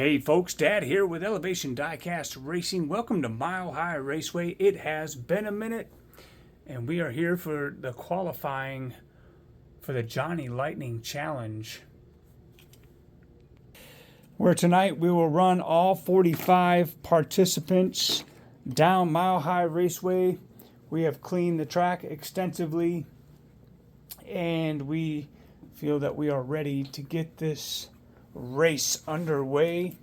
Hey folks, Dad here with Elevation Diecast Racing. Welcome to Mile High Raceway. It has been a minute, and we are here for the qualifying for the Johnny Lightning Challenge, where tonight we will run all 45 participants down Mile High Raceway. We have cleaned the track extensively, and we feel that we are ready to get this race underway.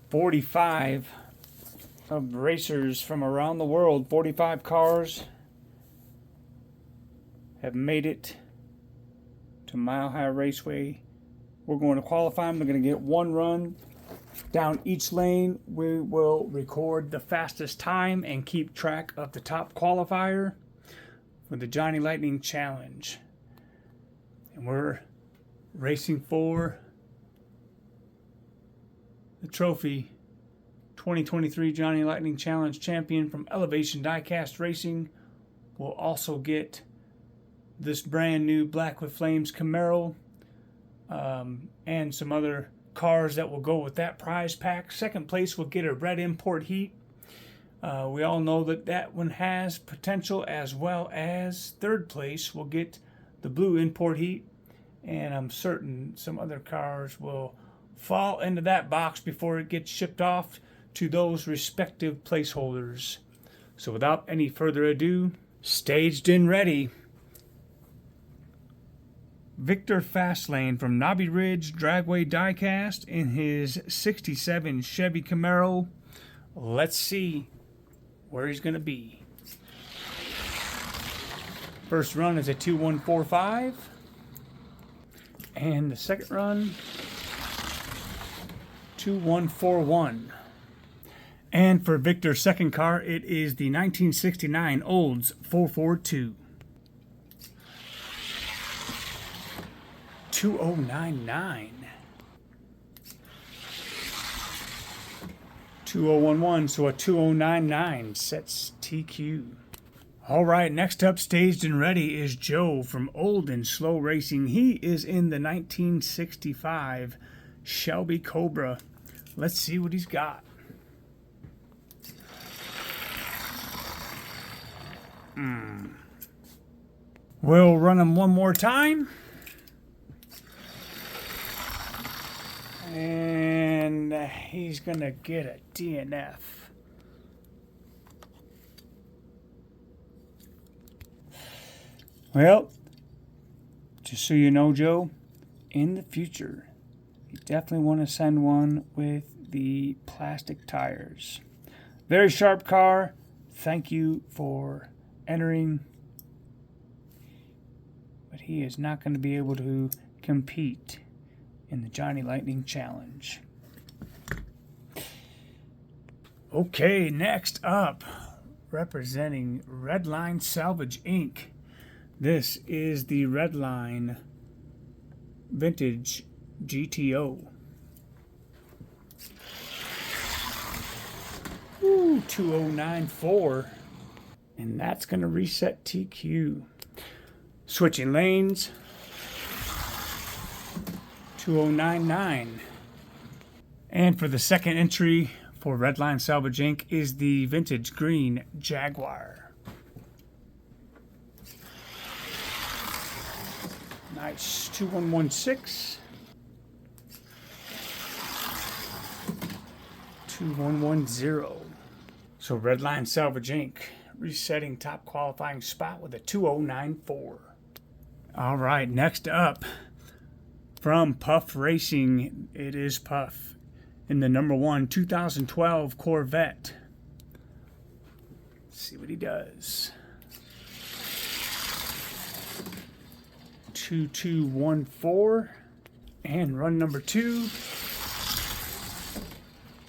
45 of racers from around the world, 45 cars have made it to Mile High Raceway. We're going to qualify them. They're going to get one run down each lane. We will record the fastest time and keep track of the top qualifier for the Johnny Lightning Challenge. And we're racing for the trophy. 2023 Johnny Lightning Challenge champion from Elevation Diecast Racing will also get this brand new Black with Flames Camaro and some other cars that will go with that prize pack. Second place will get a red import heat. We all know that one has potential, as well as third place will get the blue import heat. And I'm certain some other cars will fall into that box before it gets shipped off to those respective placeholders. So without any further ado, staged and ready, Victor Fastlane from Knobby Ridge Dragway Diecast in his 67 Chevy Camaro. Let's see where he's going to be. First run is a 2145. And the second run, 2141. And for Victor's second car, it is the 1969 Olds 442. 2099. 2011, so a 2099 sets TQ. All right, next up, staged and ready, is Joe from Old and Slow Racing. He is in the 1965 Shelby Cobra. Let's see what he's got. We'll run him one more time. And he's going to get a DNF. Well, just so you know, Joe, in the future, you definitely want to send one with the plastic tires. Very sharp car. Thank you for entering. But he is not going to be able to compete in the Johnny Lightning Challenge. Okay, next up, representing Redline Salvage Inc. This is the Redline Vintage GTO. 2094. And that's going to reset TQ. Switching lanes. 2099. And for the second entry for Redline Salvage Inc. is the Vintage Green Jaguar. Nice. 2116. 2110. So Redline Salvage Inc. resetting top qualifying spot with a 2094. All right, next up from Puff Racing, it is Puff in the number 1 2012 Corvette. Let's see what he does. 2214, and run number 2,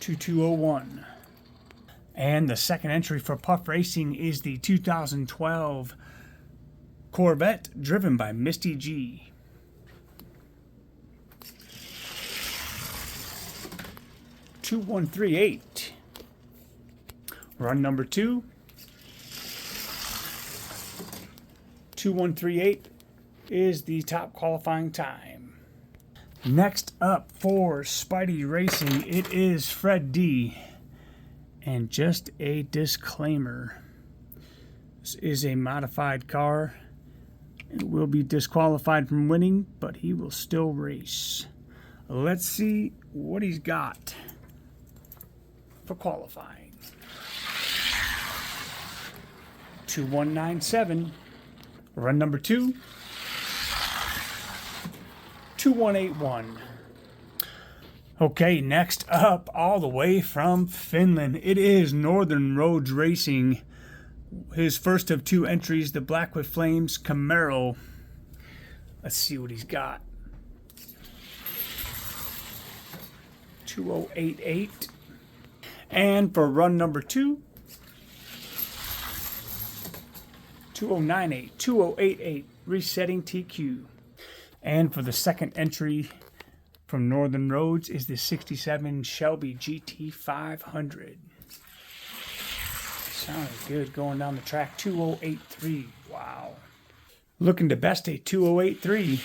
2201. And the second entry for Puff Racing is the 2012 Corvette driven by Misty G. 2138. Run number 2, 2138 is the top qualifying time. Next up for Spidey Racing, it is Fred D. And just a disclaimer, this is a modified car. It will be disqualified from winning, but he will still race. Let's see what he's got for qualifying. 2197. Run number 2. 2181. Okay, next up, all the way from Finland, it is Northern Roads Racing. His first of 2 entries, the Black with Flames Camaro. Let's see what he's got. 2088. And for run number 2, 2098, 2088, resetting TQ. And for the second entry from Northern Roads is the 67 Shelby GT500. Sounded good going down the track. 2083. Wow. Looking to best a 2083.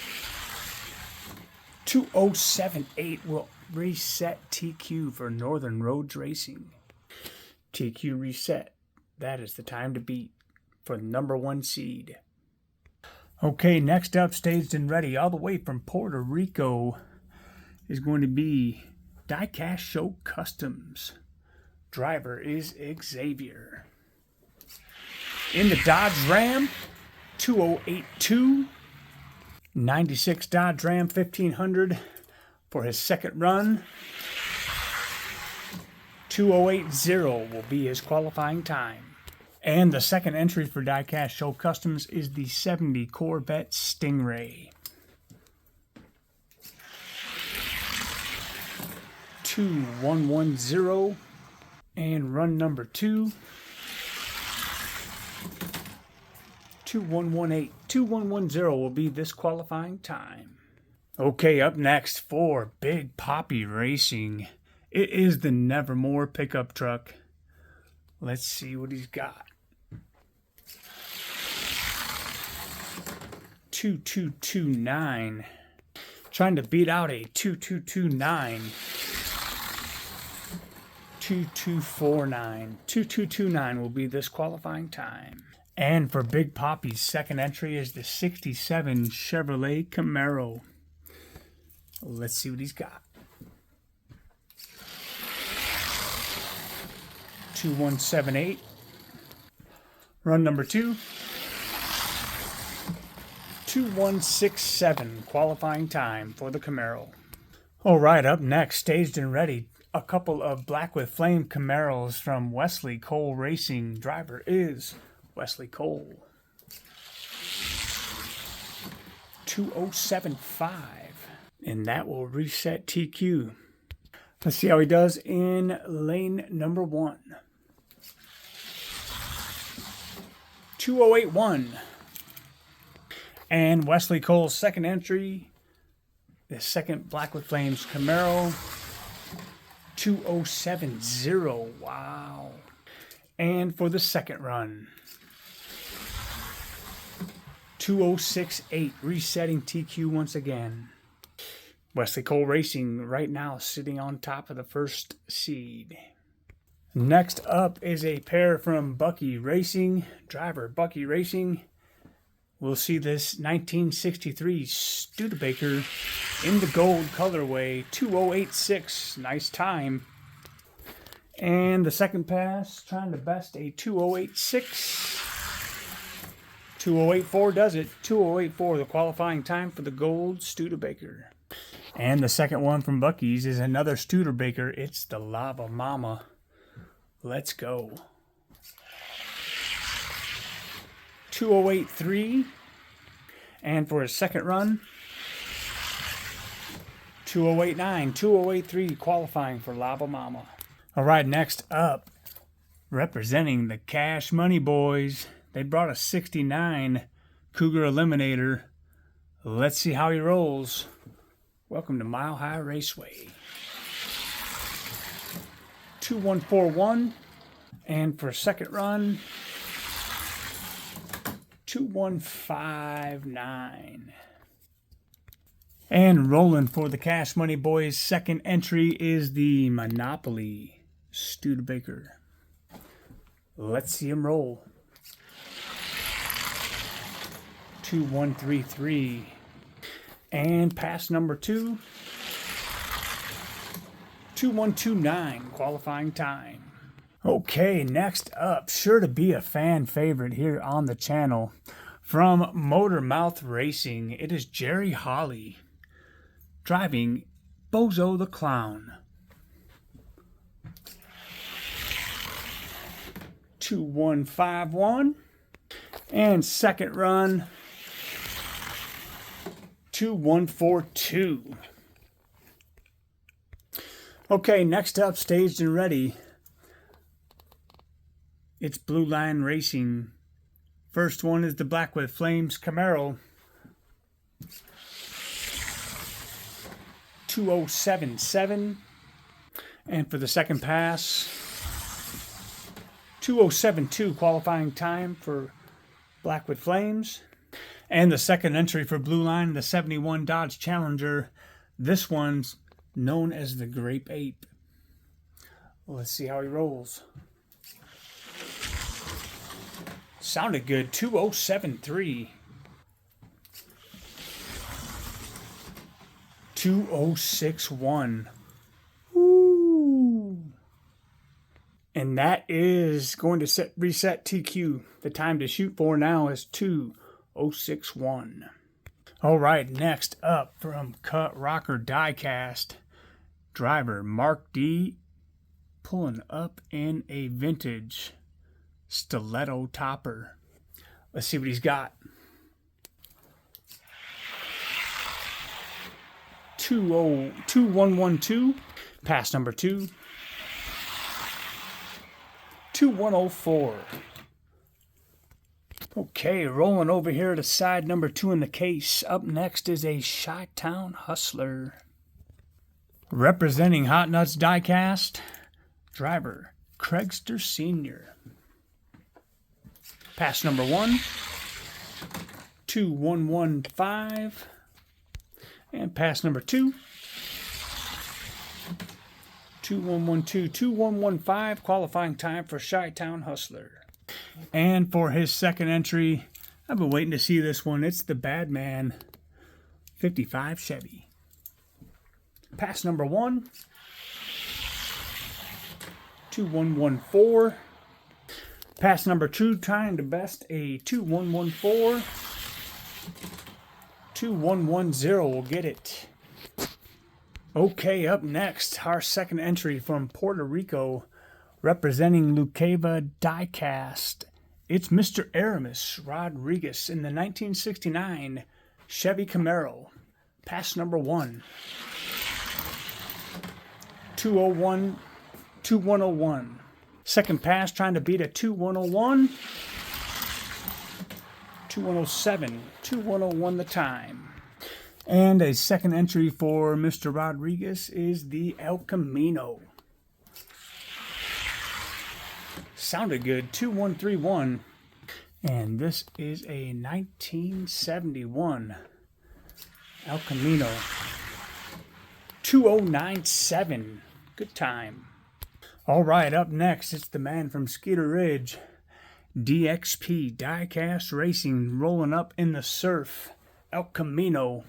2078 will reset TQ for Northern Roads Racing. TQ reset. That is the time to beat for the number 1 seed. Okay, next up, staged and ready, all the way from Puerto Rico, is going to be Diecast Show Customs. Driver is Xavier. In the Dodge Ram, 2082. 96 Dodge Ram 1500 for his second run. 2080 will be his qualifying time. And the second entry for Diecast Show Customs is the 70 Corvette Stingray. 2110. And run number 2. 2118. 2110 will be this qualifying time. Okay, up next for Big Poppy Racing. It is the Nevermore pickup truck. Let's see what he's got. 2229. Trying to beat out a 2229. 2249. 2229 will be this qualifying time. And for Big Poppy's second entry is the 67 Chevrolet Camaro. Let's see what he's got. 2178. Run number 2. 2167 qualifying time for the Camaro. All right, up next, staged and ready, a couple of Black with Flame Camaros from Wesley Cole Racing. Driver is Wesley Cole. 2075. And that will reset TQ. Let's see how he does in lane number 1. 2081. And Wesley Cole's second entry, the second Black with Flames Camaro. 2070. Wow. And for the second run, 2068, resetting TQ once again. Wesley Cole Racing right now sitting on top of the first seed. Next up is a pair from Bucky Racing. Driver Bucky Racing. We'll see this 1963 Studebaker in the gold colorway. 2086. Nice time. And the second pass, trying to best a 2086. 2084 does it. 2084, the qualifying time for the gold Studebaker. And the second one from Bucky's is another Studebaker. It's the Lava Mama. Let's go. 2083. And for his second run, 2089. 2083 qualifying for Lava Mama. All right, next up, representing the Cash Money Boys. They brought a 69 Cougar Eliminator. Let's see how he rolls. Welcome to Mile High Raceway. 2141. And for a second run, 2159. And rolling for the Cash Money Boys, second entry is the Monopoly Studebaker. Let's see him roll. 2133. And pass number 2. 2129, qualifying time. Okay, next up, sure to be a fan favorite here on the channel. From Motor Mouth Racing, it is Jerry Hawley driving Bozo the Clown. 2151. And second run, 2142. Okay, next up, staged and ready. It's Blue Line Racing. First one is the Black with Flames Camaro. 2077. And for the second pass, 2072, qualifying time for Black with Flames. And the second entry for Blue Line, the 71 Dodge Challenger. This one's known as the Grape Ape. Let's see how he rolls. Sounded good. 2073. 2061. Ooh. And that is going to reset TQ. The time to shoot for now is 2061. All right, next up from Cut Rocker Diecast, driver Mark D, pulling up in a vintage stiletto topper. Let's see what he's got. 2112, pass number 2. 2104. Okay, rolling over here to side number 2 in the case. Up next is a Chi-Town Hustler. Representing Hot Nuts Diecast, driver Craigster Sr. Pass number 1, 2115. And pass number 2, 2112, 2115, qualifying time for Chi-Town Hustler. And for his second entry, I've been waiting to see this one. It's the Badman 55 Chevy. Pass number 1, 2114. Pass number 2, trying to best a 2114. 2110 will get it. Okay, up next, our second entry from Puerto Rico, representing Lucava Diecast. It's Mr. Aramis Rodriguez in the 1969 Chevy Camaro. Pass number 1. 2101. Second pass, trying to beat a 2101. 2107. 2101 the time. And a second entry for Mr. Rodriguez is the El Camino. Sounded good. 2131. And this is a 1971 El Camino. 2097. Good time. All right, up next, it's the man from Skeeter Ridge, DXP Diecast Racing, rolling up in the surf. El Camino.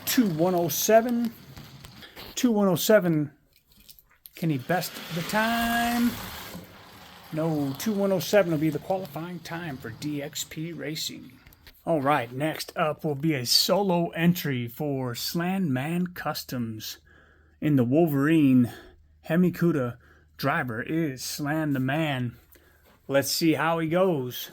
2107. 2107. Can he best the time? No, 2107 will be the qualifying time for DXP Racing. All right, next up will be a solo entry for Slandman Customs. In the Wolverine, Hemikuda, driver is Slan the Man. Let's see how he goes.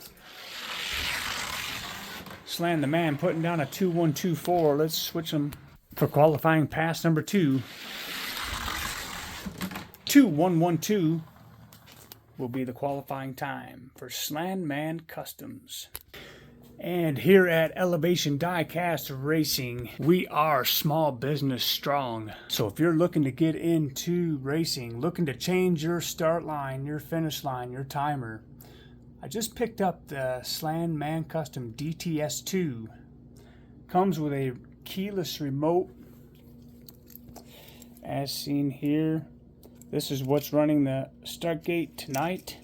Slan the Man putting down a 2124. Let's switch him for qualifying pass number 2. 2112 will be the qualifying time for Slandman Customs. And here at Elevation Diecast Racing, we are small business strong. So if you're looking to get into racing, looking to change your start line, your finish line, your timer, I just picked up the Slan Man Custom DTS2. Comes with a keyless remote. As seen here, this is what's running the start gate tonight.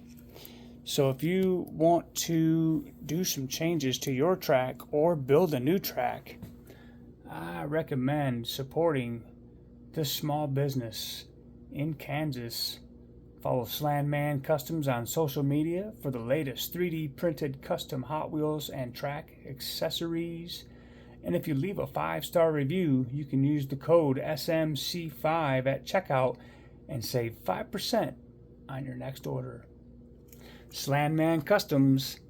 So if you want to do some changes to your track or build a new track, I recommend supporting this small business in Kansas. Follow Slan Man Customs on social media for the latest 3D printed custom Hot Wheels and track accessories. And if you leave a 5-star review, you can use the code SMC5 at checkout and save 5% on your next order. Slan Man Customs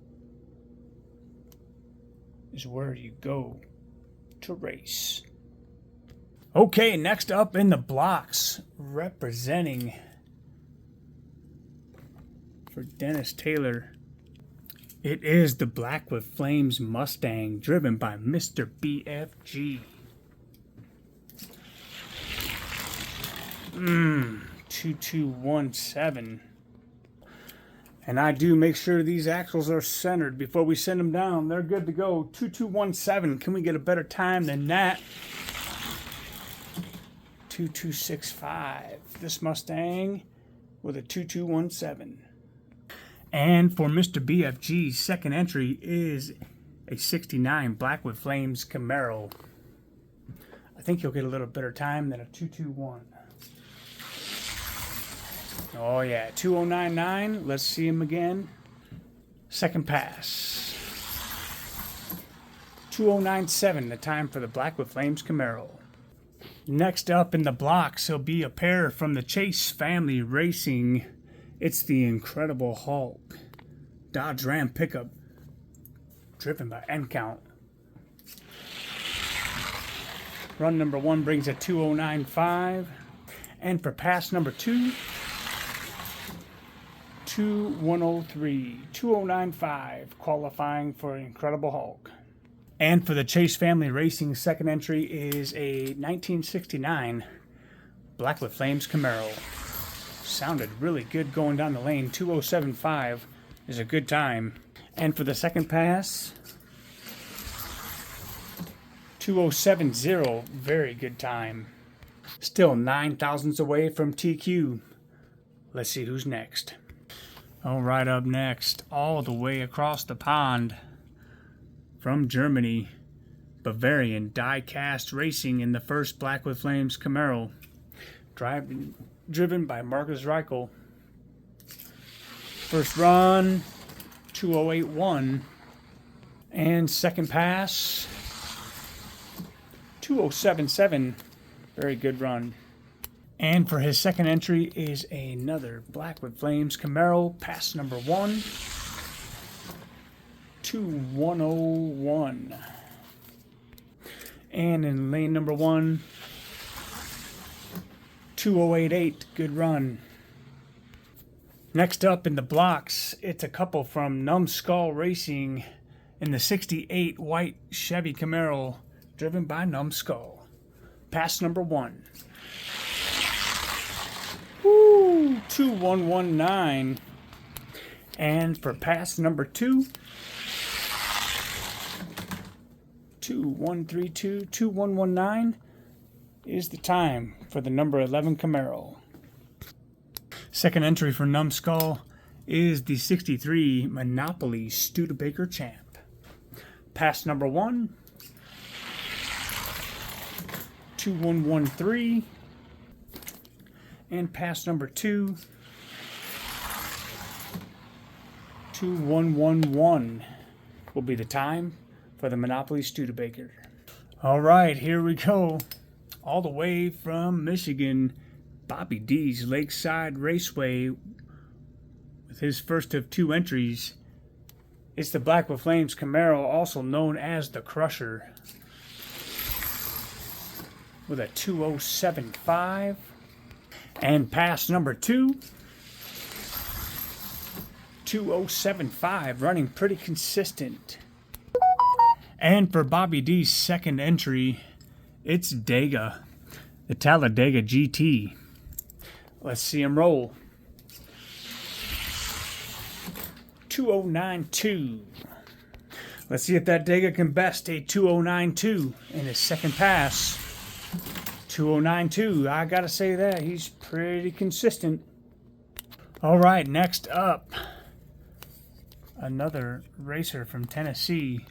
is where you go to race. Okay, next up in the blocks, representing for Dennis Taylor, it is the Black with Flames Mustang, driven by Mr. BFG. 2217. And I do make sure these axles are centered before we send them down. They're good to go. 2217. Can we get a better time than that? 2265. This Mustang with a 2217. And for Mr. BFG's second entry is a 69 Black with Flames Camaro. I think you'll get a little better time than a 221. Oh yeah, 2099. Let's see him again. Second pass. 2097, the time for the Black with Flames Camaro. Next up in the blocks, he'll be a pair from the Chase family racing. It's the Incredible Hulk Dodge Ram pickup, driven by N-Count. Run number 1 brings a 2095. And for pass number 2, 2103, 2095, qualifying for Incredible Hulk. And for the Chase family racing, second entry is a 1969 Black with Flames Camaro. Sounded really good going down the lane. 2075 is a good time. And for the second pass, 2070, very good time. Still 9 thousandths away from TQ. Let's see who's next. All right, up next, all the way across the pond from Germany, Bavarian die-cast racing in the first Black with Flames Camaro, driven by Marcus Reichel. First run, 2081, and second pass, 2077. Very good run. And for his second entry is another Black with Flames Camaro, pass number 1, 2101. And in lane number 1, 2088, good run. Next up in the blocks, it's a couple from Numbskull Racing in the 68 white Chevy Camaro, driven by Numbskull. Pass number 1. Woo, 2119. And for pass number 2, 2132, 2119 is the time for the number 11 Camaro. Second entry for Numbskull is the 63 Monopoly Studebaker Champ. Pass number 1, 2113, and pass number 2, 2111 will be the time for the Monopoly Studebaker. All right, here we go. All the way from Michigan, Bobby D's Lakeside Raceway with his first of 2 entries. It's the Black with Flames Camaro, also known as the Crusher, with a 2075. And pass number 2, 2075, running pretty consistent. And for Bobby D's second entry, it's Dega, the Talladega GT. Let's see him roll. 2092. Let's see if that Dega can best a 2092 in his second pass. 2092. I gotta say that he's pretty consistent. All right, next up, another racer from Tennessee.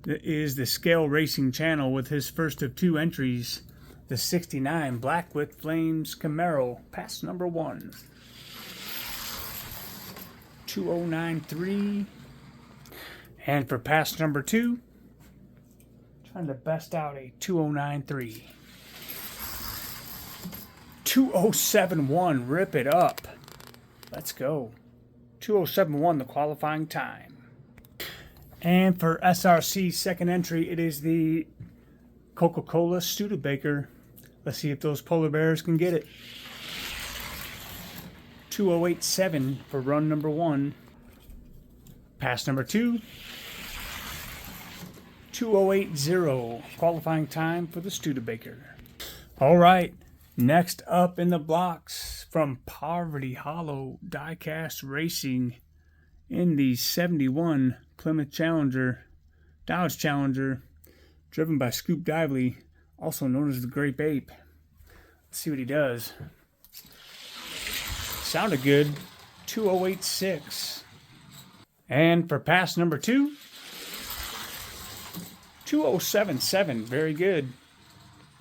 That is the Scale Racing Channel with his first of two entries, the 69 Blackwood Flames Camaro, pass number 1. 2093. And for pass number 2, trying to best out a 2093. 2071, rip it up. Let's go. 2071, the qualifying time. And for SRC second entry, it is the Coca-Cola Studebaker. Let's see if those polar bears can get it. 2087 for run number 1. Pass number 2. 2080, qualifying time for the Studebaker. All right, next up in the blocks from Poverty Hollow Diecast Racing in the 71 Plymouth Challenger, Dodge Challenger, driven by Scoop Dively, also known as the Grape Ape. Let's see what he does. Sounded good. 2086. And for pass number 2, 2077. Very good.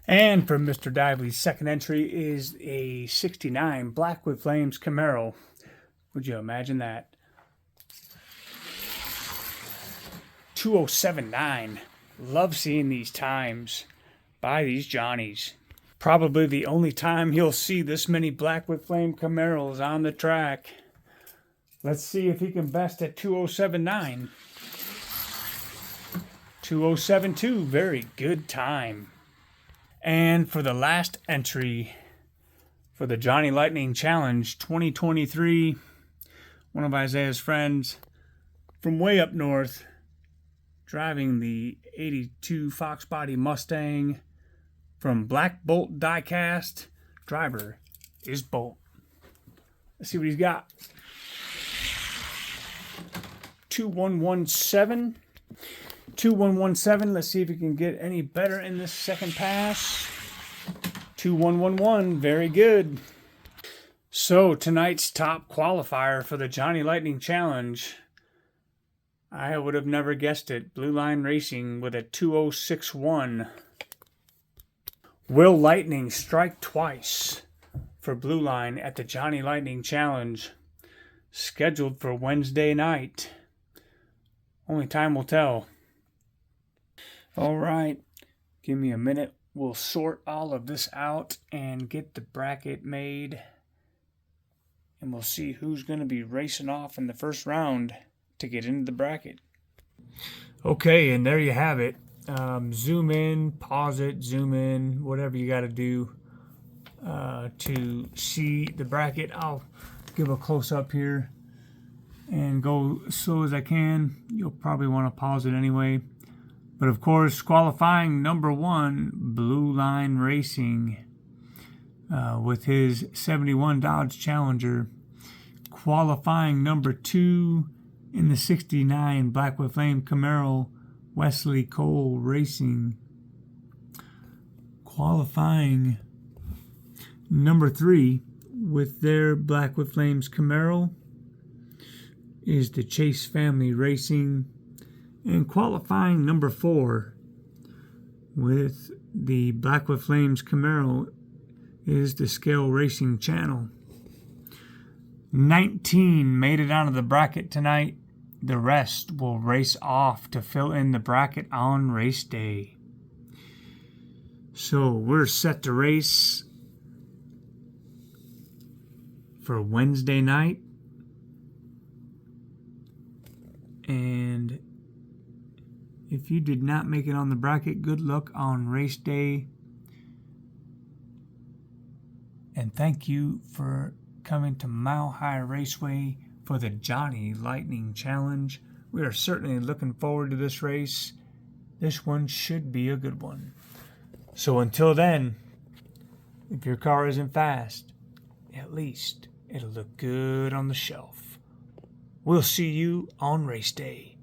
And for Mr. Dively's second entry is a 69 Blackwood Flames Camaro. Would you imagine that? 2079. Love seeing these times by these Johnnies. Probably the only time you'll see this many Blackwood Flame Camaros on the track. Let's see if he can best at 2079. 2072, very good time. And for the last entry for the Johnny Lightning Challenge 2023, one of Isaiah's friends from way up north, driving the 82 Fox Body Mustang from Black Bolt Diecast. Driver is Bolt. Let's see what he's got. 2117. 2117. Let's see if he can get any better in this second pass. 2111. Very good. So tonight's top qualifier for the Johnny Lightning Challenge, I would have never guessed it. Blue Line Racing with a 2061. Will Lightning strike twice for Blue Line at the Johnny Lightning Challenge, scheduled for Wednesday night? Only time will tell. All right, give me a minute. We'll sort all of this out and get the bracket made. And we'll see who's going to be racing off in the first round to get into the bracket. Okay, and there you have it. Zoom in, pause it, zoom in, whatever you got to do to see the bracket. I'll give a close-up here and go as slow as I can. You'll probably want to pause it anyway. But of course, qualifying number 1, Blue Line Racing with his 71 Dodge Challenger. Qualifying number 2 in the 69 Blackwood Flame Camaro, Wesley Cole Racing. Qualifying number 3 with their Blackwood Flames Camaro is the Chase Family Racing. And qualifying number 4 with the Blackwood Flames Camaro is the Scale Racing Channel. 19 made it out of the bracket tonight. The rest will race off to fill in the bracket on race day. So we're set to race for Wednesday night. And if you did not make it on the bracket, good luck on race day. And thank you for coming to Mile High Raceway for the Johnny Lightning Challenge. We are certainly looking forward to this race. This one should be a good one. So until then, if your car isn't fast, at least it'll look good on the shelf. We'll see you on race day.